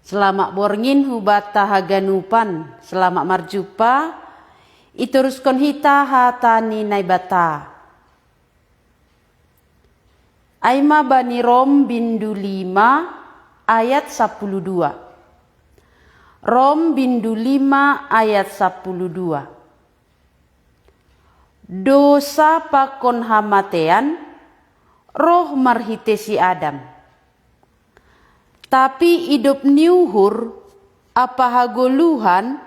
Selamat borngin hubata haganupan, selamat marjupa, iteruskan hita hatani naibata. Aima bani Rom bindu 5 ayat 12. Rom bindu 5 ayat 12. Dosa pakon hamatean, roh marhitesi Adam. Tapi hidup niuhur apa hagoluhan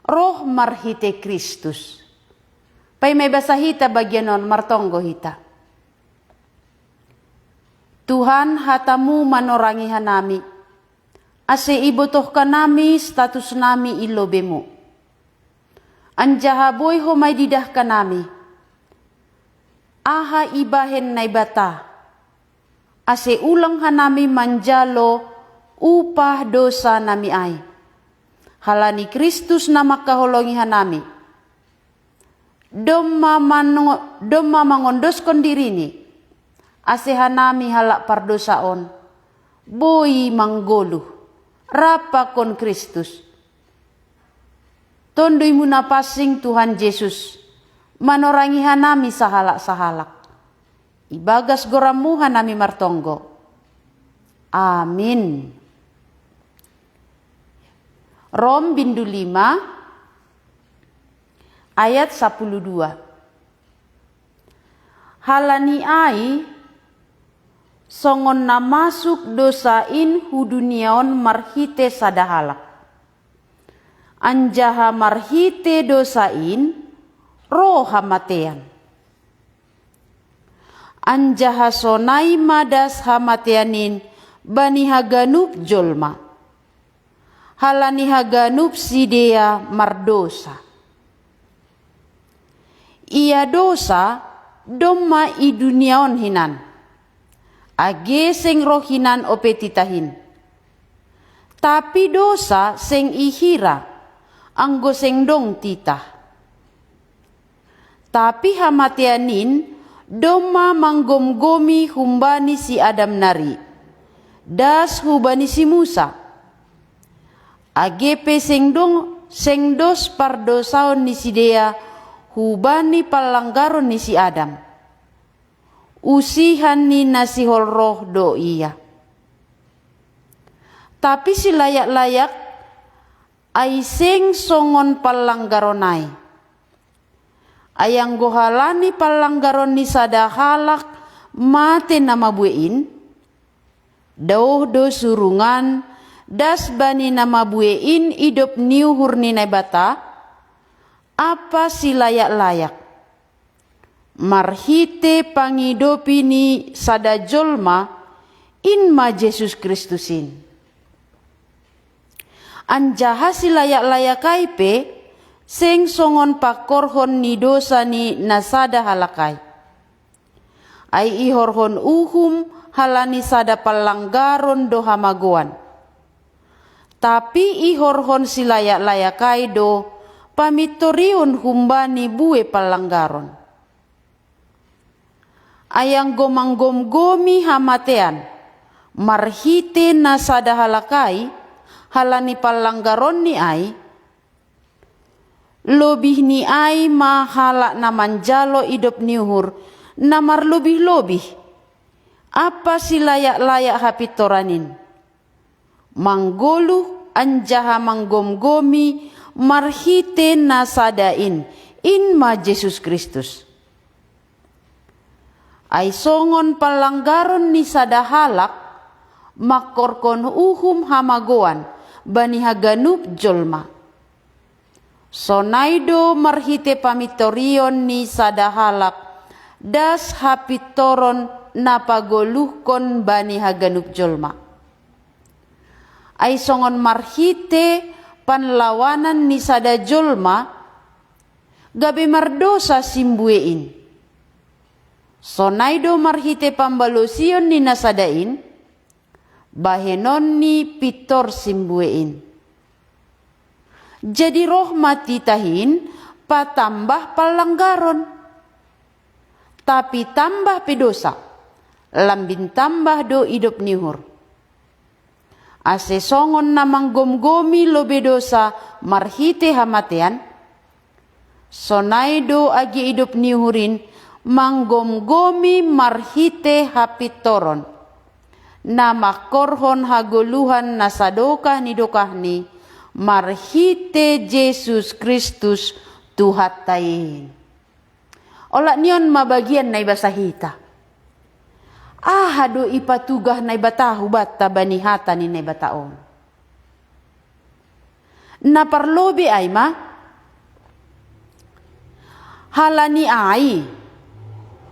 roh marhite Kristus. Pai may basa hita bagian non martonggo hita. Tuhan hatamu manorangi hanami. Ase ibotoh kanami status nami ilobemu. Anjaha boy homay didah kanami. Aha ibahen naibata. Ase ulang hanami manjalo upah dosa nami ay. Halani Kristus nama kaholongi hanami. Doma mangondoskon dirini. Ase hanami halak pardosaon. Boi manggoluh. Rapa kon Kristus. Tondoi munapasing Tuhan Yesus. Manorangi hanami sahalak-sahalak. Ibagas goramu hanami martonggo. Amin. Rom bindu 5 ayat 12. Halani ai songon na masuk dosain huduniaon marhite sadahalak. Anjaha marhite dosain roh hamatean. Anjaha sonai madas hamateanin bani haganup jolma. Halani haganup sidea mardosa. Ia dosa domma i duniaon hinan. Age seng rohinan opetitahin. Tapi dosa seng ihira anggo seng dong titah. Tapi hamateanin doma manggom-gomi humbani si Adam nari. Das hubani si Musa. Agepe seng dos pardosaon ni si Dea hubani palanggaron ni si Adam. Usihan ni nasihol roh do iya. Tapi si layak-layak ay seng songon palanggaronay. Ayang gohalani palanggaron ni sadahalak mate nama buein. Dauh do surungan das bani nama buein idop niuhur ni naibata. Apa si layak-layak. Marhite pangidopi ni sadajolma inma Yesus Kristusin. Anjaha si layak-layak kaipe seng songon pakorhon ni dosa ni nasada halakai. Ai ihorhon uhum halani sada palanggaron do hamagoan. Tapi ihorhon si layak-layakai do pamitorion humbani bue palanggaron. Ayang gomang-gom-gomi hamatean. Marhite nasada halakai halani palanggaron ni ay. Lobih ni ay mahala na manjalo idop niuhur namar lobih-lobih. Apa si layak-layak hapitoranin? Manggoluh anjaha manggom-gomi marhite nasadain inma Yesus Kristus. Ay songon palanggaron ni sadahalak makorkon uhum hamagoan bani haganup jolma. Sonaido marhite pamitorion ni sadahalak das hapitoron napagoluhkon bani haganup jolma. Ay songon marhite panlawanan ni sada jolma gabe mardosa simbuein. Sonaido marhite pambalosion ni nasadain bahenon ni pitor simbuein. Jadi roh mati tahin patambah palanggaron. Tapi tambah pedosa. Lambin tambah do hidup nihur. Ase songon na manggomgomi lobe dosa marhite hamatean. Sonaido agi idop nihurin manggomgomi marhite hapitoron. Na makorhon hagoluhan na sadokah ni dokah ni marhite Jesus Kristus Tuhat tayin. Ola niyon mabagian na ibasahita. Hado ipatugah na ibatahu bata banihata ni na ibataon. Naparlobi ay ma, halani ay,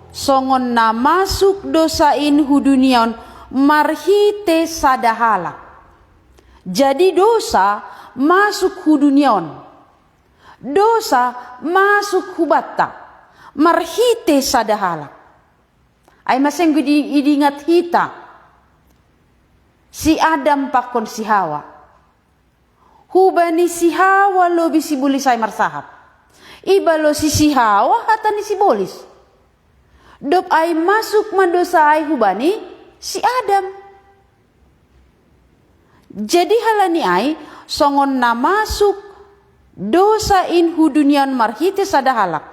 songon na masuk dosain hudunion marhite sadahala. Jadi dosa masuk hudunion, dosa masuk hubata, marhite sadahala. Ay masenggo idingat hita. Si Adam pakon si Hawa. Hubani si Hawa lo bisi bulis ay marsahap. Iba lo si Hawa hata ni si bolis. Dop ay masuk madosa ay hubani si Adam. Jadi halani ay songon na masuk dosa in hudunian marhite sadahalak.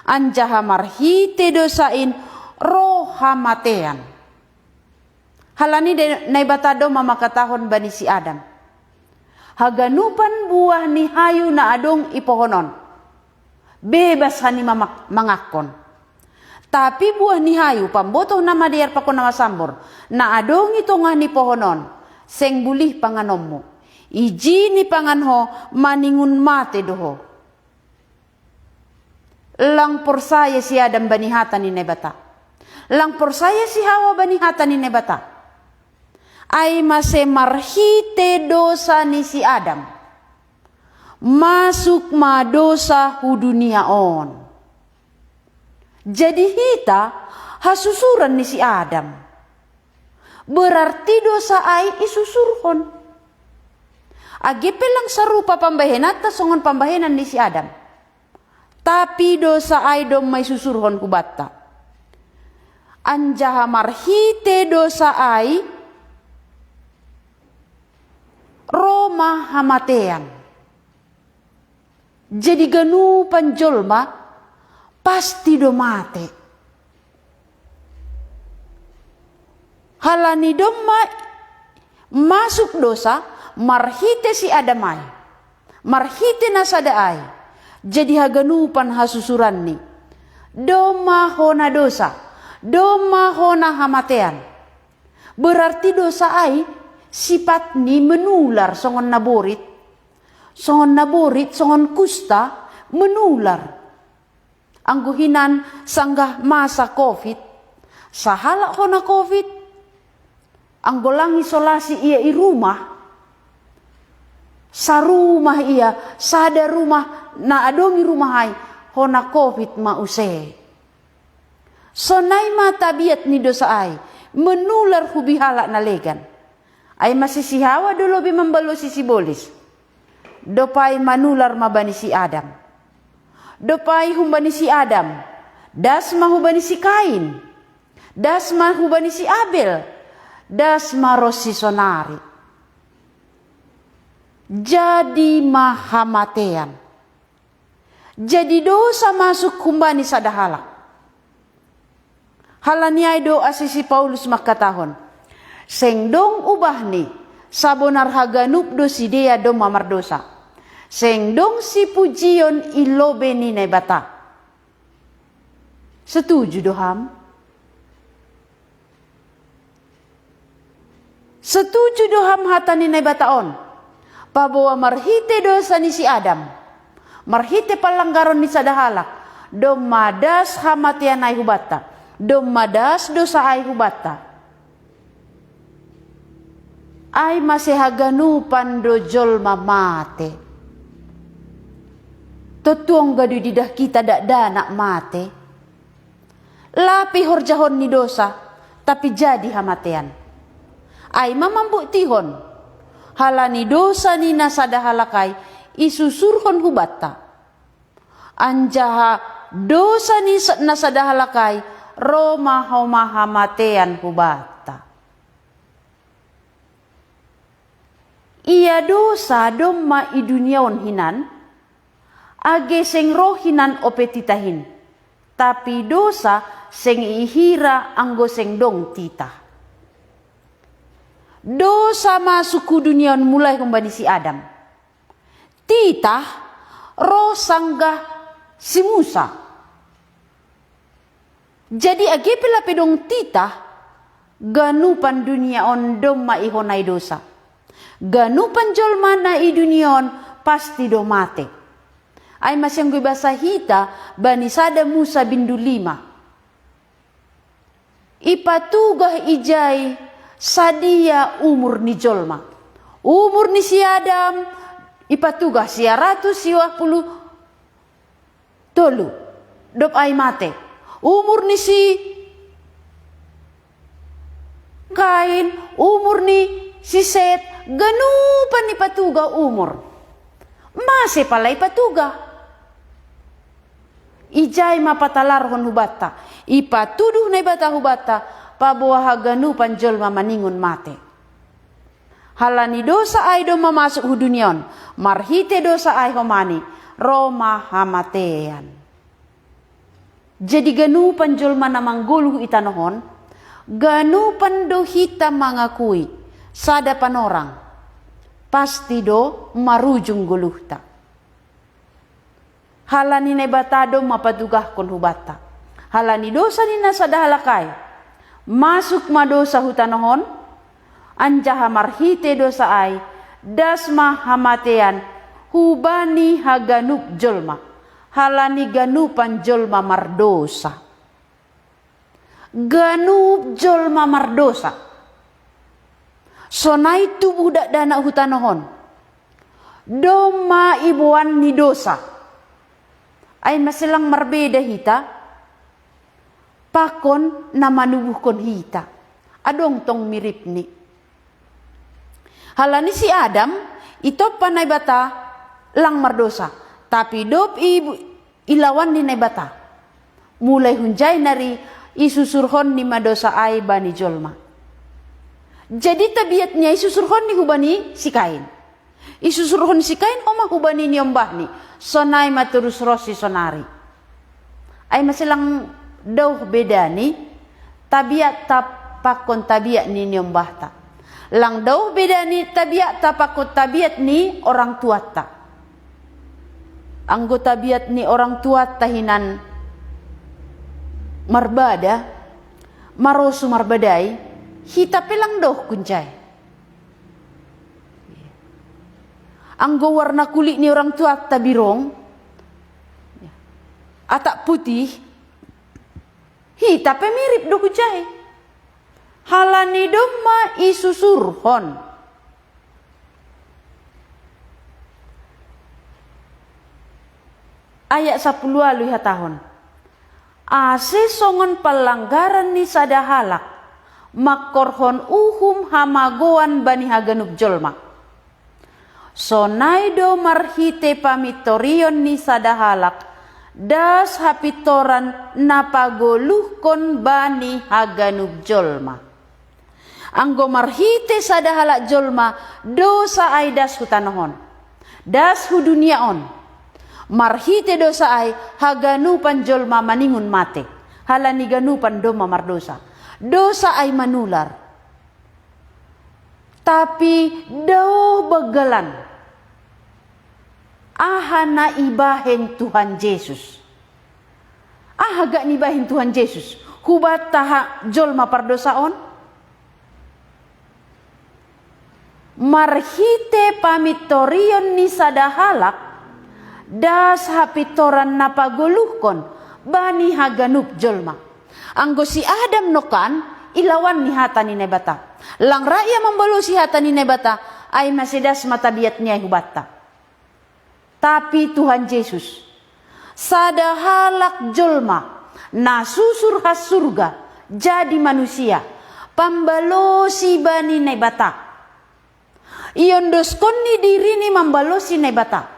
Anjaha marhite dosa in rohamatean. Halani naibata mama katahon bani si Adam. Haganupan buah ni hayu na adong ipohonon. Bebas hani mangakon. Tapi buah ni hayu pamboto na madiar pakon na masambor. Na adong ito nga ni pohonon. Seng bulih panganom mo. Iji ni panganho maningun mate doho. Lang porsaya si Adam banihatan ni naibata. Lang porsaya si Hawa banihatan ni nebata. Ay mase marhite dosa ni si Adam. Masuk madosa huduniaon. Jadi hita hasusuran ni si Adam. Berarti dosa ay isusurhon. Agipe lang sarupa pambahenan ta songon pambahenan ni si Adam. Tapi dosa ay dom may susurhon kubata. Anjaha marhite dosa ay Roma hamatean. Jadi ganu panjolma pasti do mate. Halani doma masuk dosa marhite si Adamai. Marhite nasada ay. Jadi haganupan hasusuran ni. Doma hona dosa. Doma hona hamatean. Berarti dosa ay sifat ni menular songon naborit. Songon naborit, songon kusta menular. Ang guhinan sanggah masa COVID. Sahala hona COVID. Ang golang isolasi iya i rumah. Sa rumah iya, sada rumah na adongi rumah ay hona COVID mause. So nay matabiat ni dosa ay menular hubihala na legan. Ay masisihawa dulu bi membalo si bolis. Dopay manular mabani si Adam. Dopay humbani si Adam. Das mahubani si Kain. Das mahubani si Abel. Das maros si Sonari. Jadi mahamatean. Jadi dosa masuk humbani sadahalak. Halaniay do asisi Paulus makatahon. Sengdong ubah ni sabonar haganup do si dia do mamardosa. Sengdong si pujion ilobe ni nebata. Setuju doham? Setuju doham hata ni nebataon. Pabawa marhite dosa ni si Adam. Marhite palanggaron ni sadahalak. Do madas hamatian ay hubata. Domadas dosa ay hubata. Ay masihaganupan do jol mamate. Totuong gadu didah kita dak danak mate. Lapi horjahon ni dosa, tapi jadi hamatean. Ay mamambuk tihon. Halani dosa ni nasadahalakay, isusurhon hubata. Anjaha dosa ni nasadahalakay, Roma homa hamatean hubata. Ia dosa domma i duniaon hinan, age seng roh hinan opetitahin, tapi dosa seng ihira anggo seng dong tita. Dosa masuk ke duniaon mulai kembali si Adam. Tita roh sanggah si Musa. Jadi age pela pedong tita ganupan duniaon domma ihonai dosa. Ganupan jolma na i duniaon pasti do mate. Ay masyang gue basa hita bani sada Musa bindu 5. Ipatugah ijay sadia umur ni jolma. Umur ni si Adam ipatugah sia 150 tolu. Dop ay mate. Umur ni si Kain, umur ni si Set, ganupan ni patuga umur. Mase pala ipatuga. Ijay mapatalarhon hubata. Ipatuduh na ibata hubata, pabuah ganupan jolma maningon mate. Halani dosa ay do mamasuk hu dunion, marhite dosa ay homani, Roma hamatean. Jadi ganupan jolma na mangguluh itanohon, ganupan do hita mangakui, sada panorang, pasti do marujung guluhta. Halani nebatado mapadugah kon hubata. Halani dosa nina sada halakay, masuk madosa hutanohon, anjaha marhite dosa ay, dasma hamatean, hubani haganup jolma. Halani ganupan jolma mardosa. Ganup jolma mardosa. Sonai tu budak dana hutanohon. Doma ibuan ni dosa. Ay masilang marbeda hita. Pakon na manubuhkon hita. Adong tong mirip ni. Halani si Adam, ito panay bata lang mardosa. Tapi dop ilawan ni nebata. Mulai hunjay nari isusurhon ni madosa ay bani jolma. Jadi tabiatnya isusurhon ni hubani si Kain. Isusurhon si Kain oma hubani ni ombah ni. Sonay maturus rosi sonari. Ay masilang daw beda ni tabiat tapakon tabiat ni ombah ta. Lang daw beda ni tabiat tapakon tabiat ni orang tua ta. Anggo tabiat ni orang tua tahinan marbada, marosu marbadai, hita pelang doh kuncay. Anggo warna kulit ni orang tua tabirong, atak putih, hita pe mirip doh kuncay. Halani domma isusurhon. Ayat 10 alu tahun. Ase songon pelanggaran ni sada halak, makorhon uhum hamagoan bani haganup jolma. Sonaido marhite pamitorion ni sada halak, das hapitoran napagoluhkon bani haganup jolma. Anggo marhite sada halak jolma, dosa ay das hutanohon, das huduniaon. Marhite dosa ay haganupan jolma maningun mate. Halani ganupan doma mardosa. Dosa ay manular. Tapi daw bagalan. Aha na ibahin Tuhan Yesus. Aha gak nibahin Tuhan Yesus. Hubat taha jolma pardosaon. Marhite pamitorion ni sada halak. Das hapitoran napaguluhkon bani haganup jolma. Anggo si Adam nokan ilawan ni hata ni nebata. Lang raya membalo si hata ni nebata ay masidas matabiat niya hubata. Tapi Tuhan Yesus sada halak jolma nasusur has surga jadi manusia pambalo si bani nebata. Iondoskon ni diri ni membalo si nebata.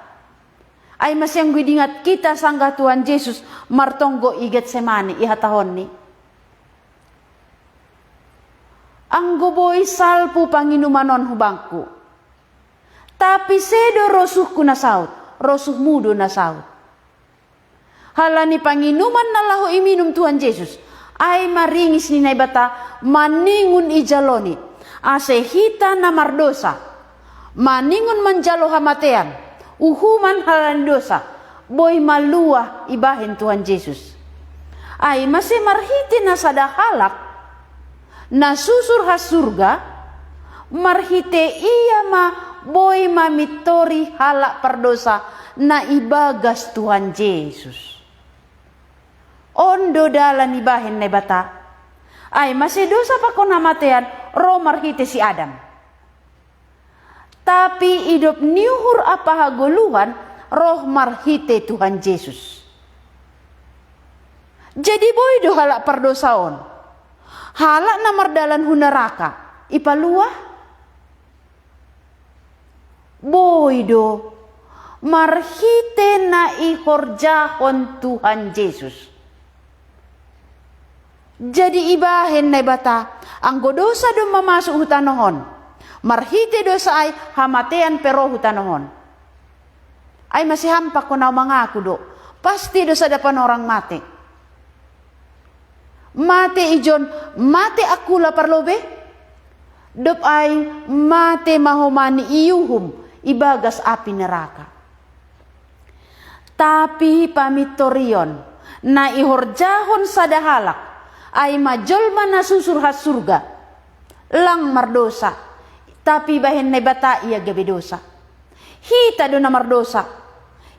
Ay masyang gudingat kita sangga Tuhan Yesus martonggo iget semani ihatahon ni. Anggo boy salpu panginumanon hubangku. Tapi sedo rosuhku na saut, rosuh mudo na saut. Halani panginuman na lahu iminum Tuhan Yesus, ay maringis ni naibata, maningun ijaloni, ase hita na mardosa, maningun manjalo hamatean, uhuman halan dosa, boy maluah ibahin Tuhan Yesus. Ay masih marhiti na sadahalak, na susur has surga, marhite iya ma boy mamitori halak perdosa na ibagas Tuhan Yesus. Ondo dalan ibahin na bata, ay masih dosa pa ko namatean, ro marhite si Adam. Tapi hidup niuhur apa haguluhan, roh marhite Tuhan Yesus. Jadi boy do halak perdosaon, halak na mardalan hunaraka, ipaluah. Boy do marhite na ihorjahon Tuhan Yesus. Jadi ibahin na bata, ang dosa do mamasuk hutanohon, marhite dosa ay hamatean pero hutanohon. Ay masih hampak ko na mga do, pasti dosa dapan orang mati. Mati ijon, mati akula parlobe, dop ay mati mahumani iyuhum, ibagas api neraka. Tapi pamitorion, na ihorjahon sadahalak, ay majolma na susur has surga, lang mardosa, tapi bahin na bata iya gabi dosa. Hita do na mardosa,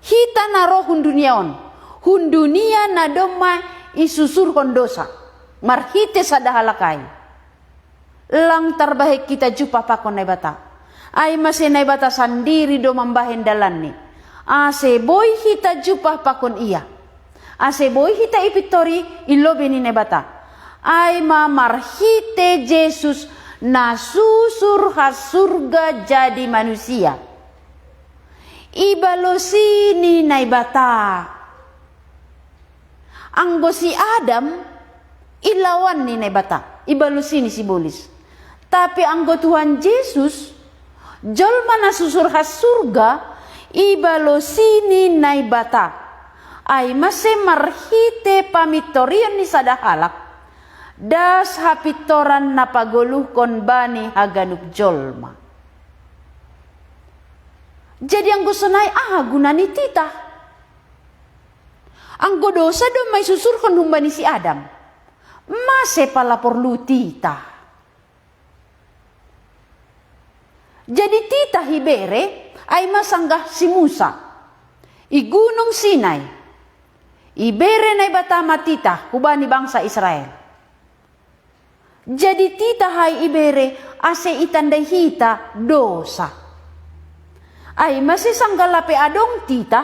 hita na roh hunduniaon, hundunia na doma isusur hondosa, marhite sadahalakay. Lang tarbahik kita jupa pakon na bata, ay masih na bata sandiri do mambahin dalan ni, ase boy hita jupa pakon iya, ase boy hita ipitori ilobi ni na bata, ay mamarhite Yesus na susur has surga jadi manusia. Ibalosini na ibata. Anggo si Adam, ilawan ni na ibata. Ibalosini si Bolis. Tapi anggo Tuhan Yesus, jolma na susur has surga, ibalosini na ibata. Ay masih marhite pamitorian ni sadahalak, das hapitoran na paguluh kon bani haganuk jolma. Jadi ang gusto na guna ni tita. Ang dosa do may susurkon humbani si Adam. Mase pala porlu tita. Jadi tita hibere ay masanggah si Musa. Igunong Sinai. Ibere na ibatama tita hubani bangsa Israel. Jadi tita hai ibere ase itanday hita dosa. Ay masih sanggalape adong tita.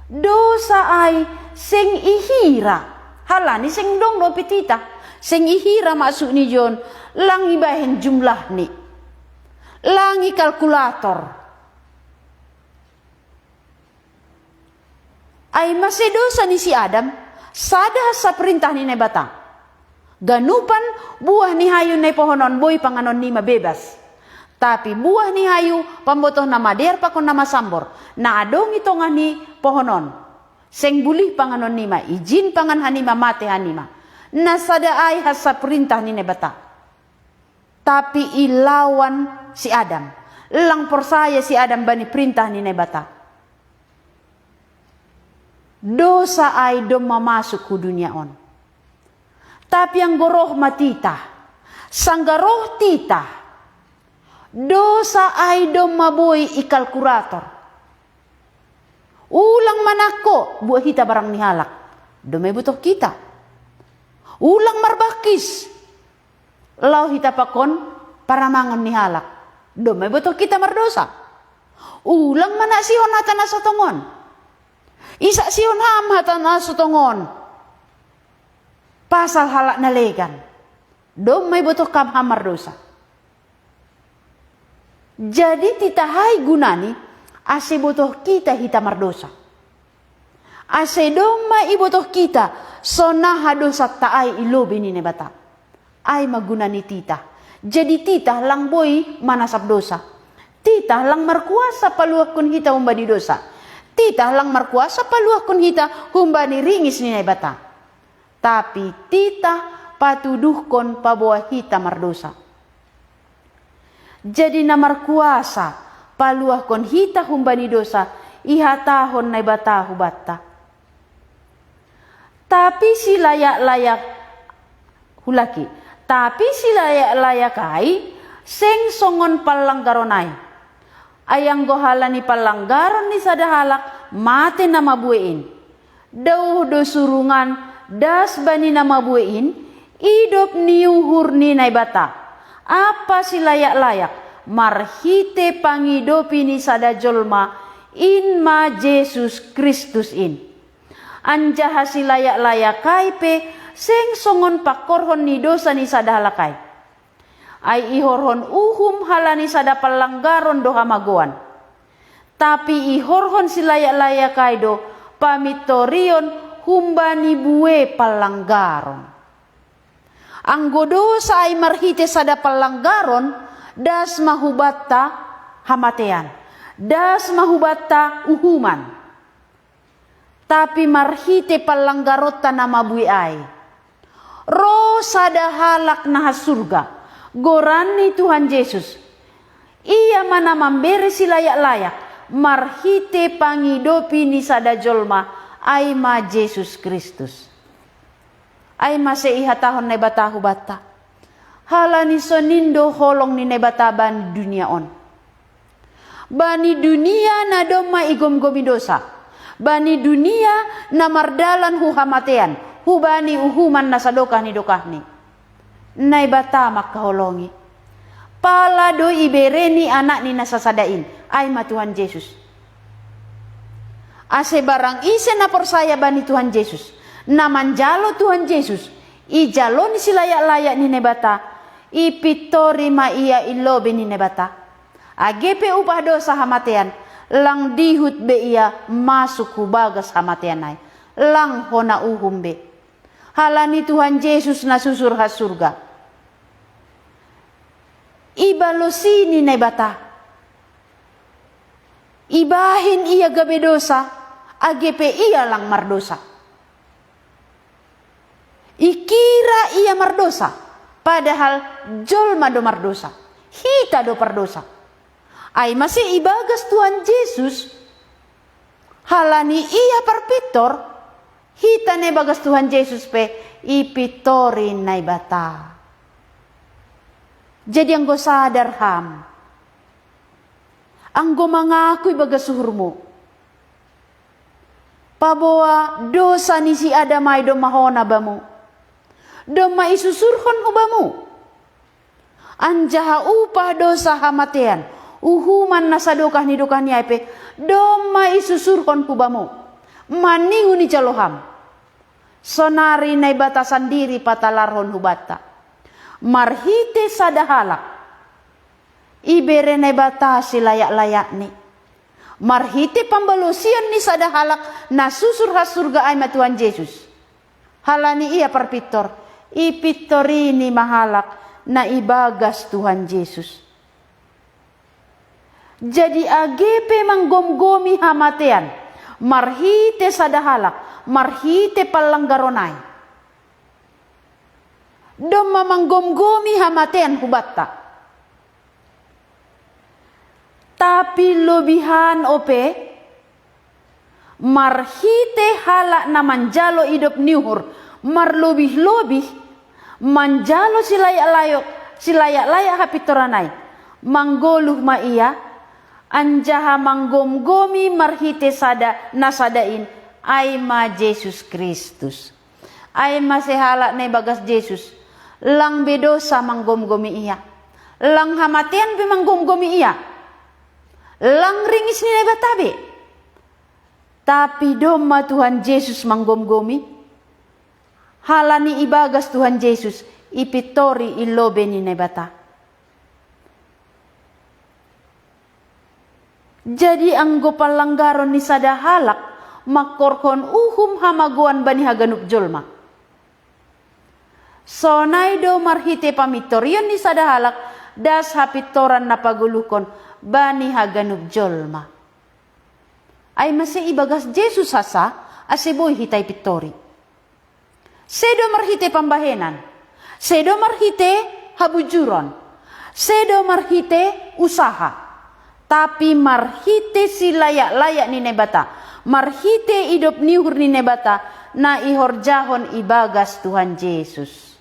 Dosa ay sing ihira. Halani sing dong dopi tita. Sing ihira masuk ni John. Lang ibahin jumlah ni. Langi kalkulator. Ay masih dosa ni si Adam. Sada sa perintah ni nebata. Ganupan buah ni hayu na pohonon boy panganon ni mabebas. Tapi buah ni hayu pambotoh na mader pakon na masambor. Na adong ito nga ni pohonon. Seng bulih panganon nima. Ijin pangan hanima mate hanima. Nasada ay hasa perintah ni nebata. Tapi ilawan si Adam. Lang persaya si Adam bani perintah ni nebata. Dosa ay dom mamasuk ku dunia on. Tapi ang goroh matita, sanggaroh tita, dosa ay dom maboy ikalkurator. Ulang manako, buah kita barang nihalak, domay butuh kita. Ulang marbakis, lau hita pakon para mangon nihalak, domay butuh kita mardosa. Ulang mana sihon hatan asotongon, isa sihon ham hatan asotongon. Pasal halak nalegan. Dom may butuh kam hamar dosa. Jadi titahai gunani ase butuh kita hita mardosa. Ase dom may ibutuh kita sonaha dosa taay ilobi ni nebata. Ay magunani tita. Jadi tita lang boy manasap dosa. Titah lang markuasa paluakon hita humbani dosa. Titah lang markuasa paluakon hita humbani ringis ni bata. Tapi titah patuduhkon pabawa hita mardosa. Jadi na markuasa paluakon hita humbani dosa ihatahon na bata hubata. Tapi si layak-layak hulaki. Tapi si layak-layak ay seng songon palanggaronay. Ayang gohala ni palanggaron ni sadahalak mate na mabuein. Dauh do surungan das bani na mabuein idop niuhur ni naibata. Apa si layak-layak marhite pangidopi ni sadajolma in ma Jesus Kristus in. Anjaha si layak-layak kaipe seng songon pakorhon ni dosa ni sadahalakay. Ay ihorhon uhum halani sada palanggaron do hamagoan. Tapi ihorhon si layak-layak kaido pamitorion humbani bue palanggaron. Ang godosa ay marhite sada palanggaron das mahubatta hamatean. Das mahubatta uhuman. Tapi marhite palanggarota na mabui ay. Ro sada halak na surga. Goran ni Tuhan Yesus. Ia mana memberi si layak-layak. Marhite pangidopi ni sada jolma. Ay ma Yesus Kristus. Ay ma seihatahon na batahu bata. Hala ni sonindo holong ni nebata bani dunia on. Bani dunia na doma igom-gomi dosa. Bani dunia na mardalan huhamatean. Hubani uhuman na sadokah ni dokah ni. Nay bata makaholongi. Pala do ibereni anak ni nasasadain. Ay ma Tuhan Yesus. Ase barang ise na persaya bani Tuhan Yesus. Na manjalo Tuhan Yesus. Ijalo ni si layak-layak ni nebata. Ipitori ma iya ilobe ni nebata. Agepe upah dosa hamatean. Lang dihut be ia masuk hubagas hamateanay. Lang hona uhum be. Halani Tuhan Yesus na susur has surga. Ibalosi ni nebata. Ibahin ia gabe dosa. Agepe ia lang mardosa. Ikira ia mardosa. Padahal jolma do mardosa. Hita do pardosa. Ay masih ibagas Tuhan Yesus. Halani iya parpitor. Hita ne bagas Tuhan Yesus pe ipitorin na bata. Jadi ang go sadar ham. Ang go mangakoy bagas suhurmo. Pabawa dosa ni si Adamay do mahona ba mo. Do maisusurhon ho ba mo. Anjaha upah dosa hamatean. Uhuman na sadokah ni dokah ni aype. Doma isusurkon kubamo. Maningu ni jaloham. Sonari na batasan diri patalarhon hubata. Marhite sadahalak. Ibere na batasi layak-layak ni. Marhite pambalusian ni sadahalak. Na susur has surga ay matuan Yesus. Halani iya parpitor. Ipitori ni mahalak. Na ibagas Tuhan Yesus. Jadi agepe manggom-gomi hamatean. Marhite sadahalak. Marhite palanggaronay. Doma manggom-gomi hamatean hubatta. Tapi lobihan ope. Marhite halak na manjalo idop niuhur. Marlobih-lobih. Manjalo si layak-layak hapitoranay. Manggoluh ma iya. Anjaha manggom-gomi marhite nasadain ay ma Jesus Kristus. Ay ma sehala na bagas Jesus. Lang bedosa manggom-gomi iya. Lang hamatean be manggom-gomi iya. Lang ringis ni batabe. Tapi doma Tuhan Yesus manggom-gomi. Halani ibagas Tuhan Yesus. Ipitori ilobe ni nebata. Jadi anggo palanggaron ni sadahalak makorkon uhum hamaguan bani haganup jolma. Sonay do marhite pamitorion ni sadahalak das hapitoran na pagulukon bani haganub jolma. Ay masih ibagas Jesus hasa aseboy hitay pitori. Sedo marhite pambahenan. Sedo marhite habujuron. Sedo marhite usaha. Tapi marhite si layak-layak ni nebata. Marhite idop niuhur ni nebata na ihorjahon ibagas Tuhan Yesus.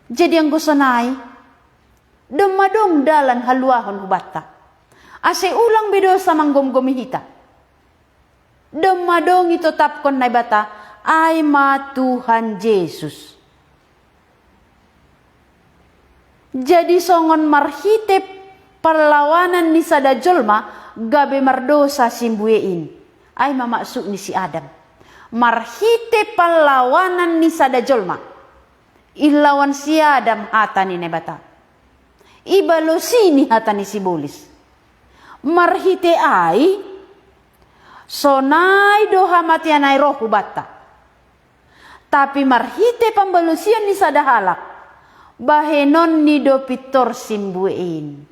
Jadi ang gusanay, dumadong dalan haluahon hubata. Ase ulang bedo sa manggomgomihita. Dumadong ito tapkon na bata ay ma Tuhan Yesus. Jadi songon marhite perlawanan ni sada jolma gabe mardosa simbuein. Ay mamaksud ni si Adam. Marhite perlawanan ni sada jolma. Ilawan si Adam hata ni nebata. Ibalosi ni hata ni si Bolis. Marhite ay sonay doha matian ay roh bata. Tapi marhite pambalusian ni sadahalak. Bahenon ni do pitor simbuin.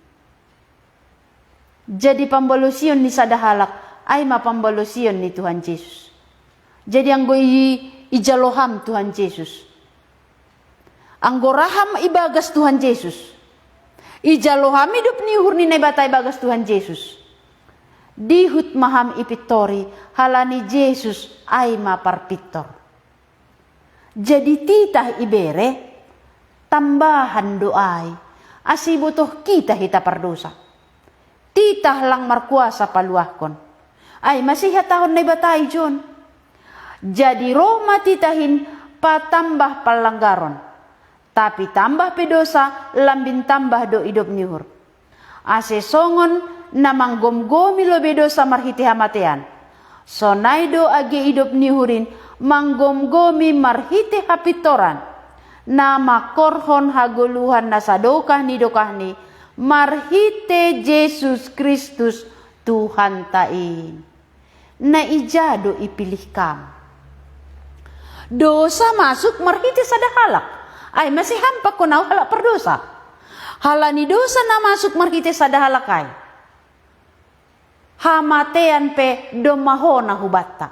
Jadi pambalusian ni sadahalak ay mapambalusian ni Tuhan Yesus. Jadi ang ijaloham Tuhan Yesus. Ang goraham ibagas Tuhan Yesus. Ijaloham hidup ni hurni nebatay bagas Tuhan Yesus. Dihut maham ipitori halani Yesus ay maparpitor. Jadi titah ibere tambahan doay asibutoh kita hita pardosa. Titah lang markuasa paluahkon. Ay masih hatahon nebatay John. Jadi Roma titahin patambah palanggaron. Tapi tambah pedosa, lambin tambah do idop nihur. Ase songon namang gom-gomi lo bedosa marhiti hamatean. Sonay do age idop nihurin, manggom-gomi marhiti hapitoran. Nama korhon haguluhan nasadokah ni dokah ni, marhite Yesus Kristus Tuhan tain. Na ijado ipilih kam. Dosa masuk marhiti sadahalak. Ay masih hampak ko na halak perdosa. Halani dosa na masuk marhite sadahalakay. Hamatean pe domahona hubata.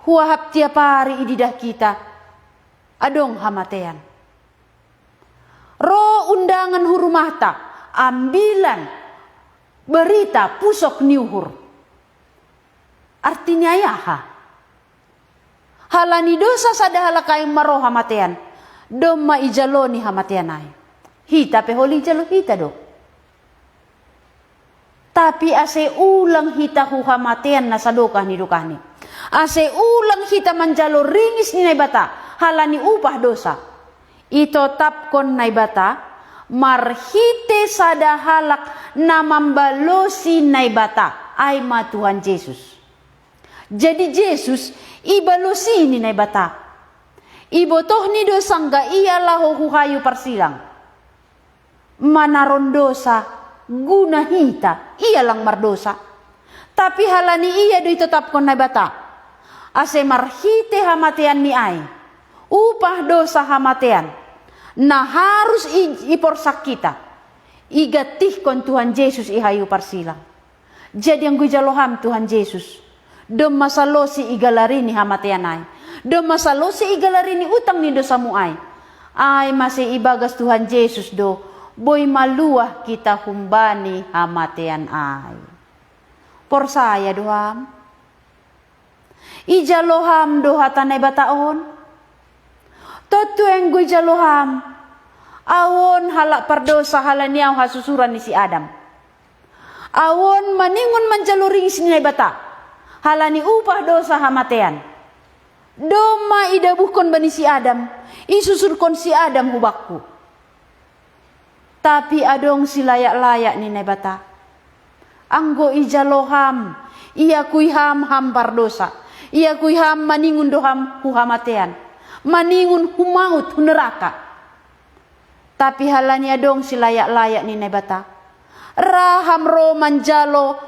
Huahap tiap hari ididah kita. Adong hamatean. Ro undangan hurumahta. Ambilan berita pusok niuhur. Artinya ayaha. Halani dosa sadahala kayong maro hamatean. Doma ijalo ni hamatean ay. Hita pe holi jalo hita do. Tapi ase ulang hita hu hamatean na sadokah ni dokah ni. Ase ulang hita manjalo ringis ni naibata. Halani upah dosa. Ito tapkon naibata. Marhite sadahalak na mambalosi naibata. Ay ma Tuhan Yesus. Jadi Yesus ibalosi ni na bata. Ibotoh ni dosang ga iya laho huhayu parsilang. Manaron dosa guna hita iya lang mardosa. Tapi halani iya do itetapkon na bata. Ase marhite hamatean ni ay. Upah dosa hamatean. Na harus iporsak kita. Igatih kon Tuhan Yesus ihayu parsilang. Jadi ang gujaloham Tuhan Yesus. Dom masalosi igalarini hamatean ay. Dom masalosi igalarini utang ni dosa mo ay. Ay masih ibagas Tuhan Yesus do. Boy maluah kita humbani hamatean ay. Por saya doham. Ijaloham do hatanay bataon. Toto yang gujaloham. Awon halak pardosa halaniaw hasusuran ni si Adam. Awon maningon manjaluring sinay bata. Halani upah dosa hamatean. Doma idabuhkon bani si Adam. Isusurkon si Adam hubakku. Tapi adong si layak-layak ni nebata. Anggo ijaloham. Iya kuiham hampar dosa. Iya kuiham maningun doham hamatean. Maningun humaut huneraka. Tapi halani adong si layak-layak ni nebata. Raham ro manjalo.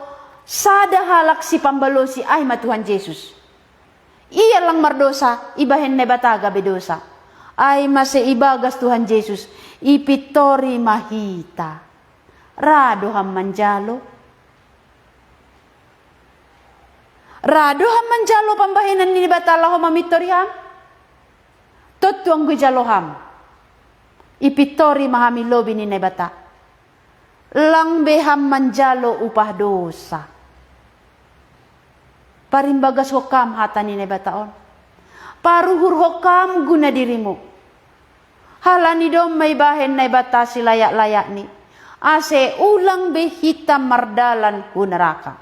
Sada halak si pambalosi ay ma Tuhan Yesus. Iya lang mardosa, ibahen nebata gabe dosa. ay maseibagas Tuhan Yesus, ipitori mahita. Rado ham manjalo. Rado ham manjalo pambahinan ni batala ho mamitori ham. Totuang gujalo ham. Ipitori mahami lobi ni nebata. Lang beham manjalo upah dosa. Parimbagas hokam hata ni nebataon. Paruhur hokam guna dirimu. Halani dom may bahen na bata si layak-layak ni. Ase ulang be hitam mardalan ku neraka.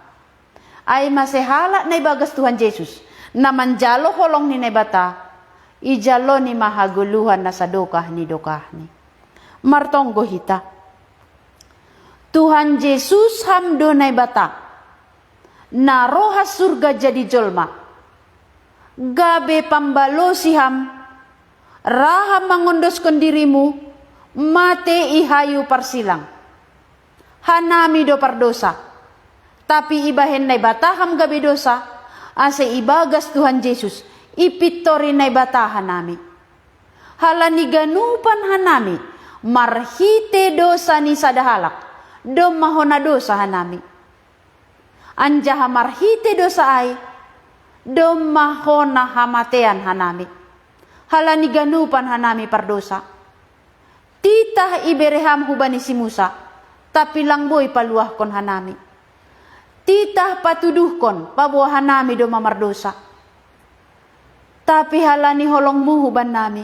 Ay masehala na ibagas Tuhan Yesus. Na manjalo holong ni nebata. Ijalo ni mahaguluhan na sa dokah ni. Martonggo hita. Tuhan Yesus hamdo na ibata. Na rohas surga jadi jolma. Gabe pambalo siham. Raham mangondoskan dirimu. Mate ihayu parsilang. Hanami do pardosa. Tapi ibahen na ibataham gabe dosa. Ase ibagas Tuhan Yesus. Ipitori na ibatahan nami. Halani ganupan hanami. Marhite dosa ni sadahalak. Dom mahona dosa hanami. Anjaha marhite dosa ay. Dom mahona hamatean hanami. Halani ganupan hanami pardosa. Titah ibereham hubani si Musa. Tapi langboy paluahkon hanami. Titah patuduhkon pabuah hanami do mamardosa. Tapi halani holongmu huban nami.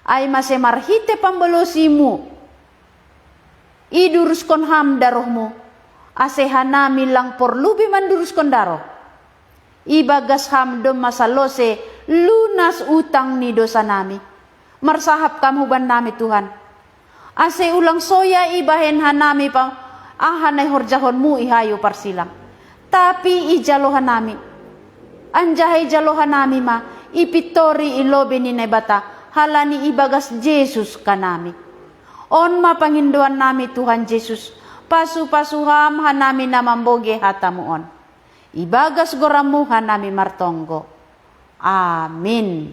Ay mase marhite pambalosimu. Iduruskon ham darohmu. Ase hanami lang porlubi manduruskon daroh. Ibagas ham dom masalose lunas utang ni dosa nami. Marsahap kam huban nami Tuhan. Ase ulang soya ibahen hanami pa. Ahanay horjahonmu ihayo parsilang. Tapi ijalohan nami. Anjahay jalohan nami ma. Ipitori ilobe ni nebata. Halani ibagas Yesus kanami. On mapanginduan nami Tuhan Yesus. Pasu-pasuham hanami na mamboge hatamuon. Ibagas goramu hanami martonggo. Amin.